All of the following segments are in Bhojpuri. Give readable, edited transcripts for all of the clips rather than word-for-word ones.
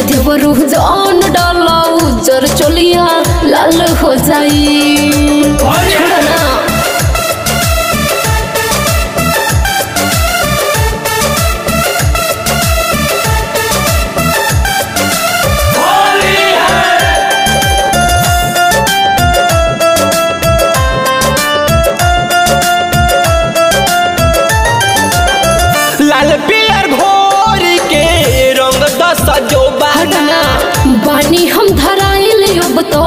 देवरू जान डाला उजर चलिया लाल हो जाई। छोड़ा ना लाल पियर घोर के रंग दस जो बना बानी हम धराइल अब तो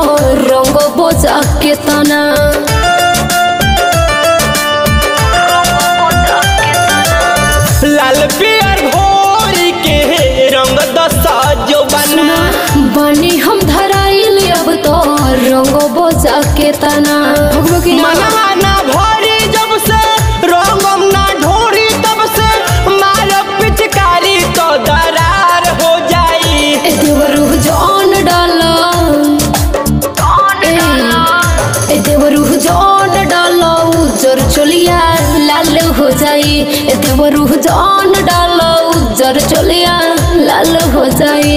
रंग बोझा के तना। लाल पियर घोर के रंग दस जो बना बानी हम धराइल अब तो रंग बोझा के तना। मनवा ना भरी जब से रंगम ना ढोरी तब से मार पिचकारी तो दरार हो जाई। देवरू जान डाला देवरू जान डाला उजर चलिया लाल हो जाई। देवरू जान डाला उजर चलिया लाल हो जाई।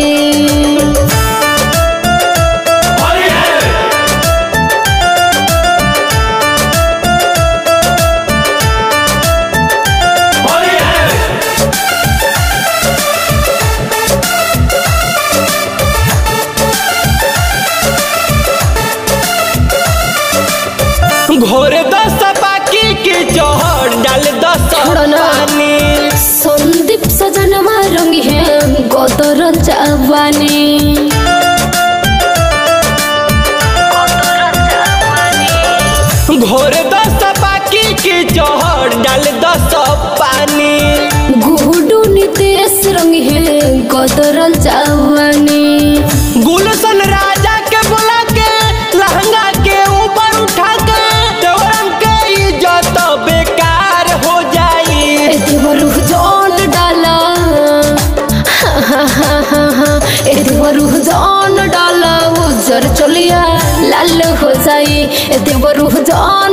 घोर दस बाकी के जोहर डाल दस पानी। संदीप सजनवा रंग है गोदर जवानी। घोर दस बाकी के जोहर डाल दस पानी। गुडू नितेश रंग है गोदर जवानी। गुलशन राजा के बोला के लहंगा के ऊपर उठा के देवरम के इज्जत बेकार हो जाई। देवरू जान डाला देवरू जान डाला उजर चलिया लाल हो जाई। देवरू जान